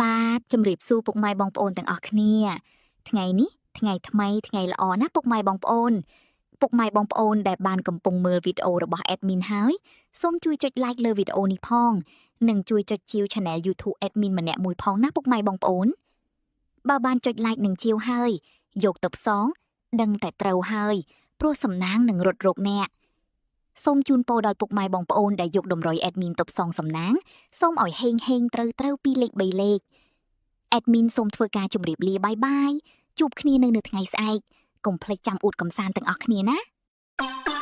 បាទជំរាបសួរពុកម៉ែបងប្អូនទាំងអស់គ្នាថ្ងៃនេះថ្ងៃថ្មីថ្ងៃល្អណាស់ពុកម៉ែបងប្អូនដែលបានកំពុងមើលវីដេអូរបស់ admin ហើយសូមជួយចុច like លើវីដេអូនេះផងនិងជួយចុចជាវ channel YouTube admin ម្នាក់មួយផងណាពុកម៉ែបងប្អូនបើបានចុច like និងជាវហើយយកទៅផ្សងដឹងតែត្រូវហើយព្រោះសំណាងនឹងរត់រកអ្នកសូមជូនពរដល់ពុកម៉ែបងប្អូនដែលយកតម្រុយ admin ទៅផ្សងសំណាងសូមឲ្យហេងត្រូវពីលេខ3លេខ admin សូមធ្វើការជម្រាបលាបាយបាយជួបគ្នានៅថ្ងៃស្អែកកុំភ្លេចចាំអួតកំសាន្តទាំងអស់គ្នាណា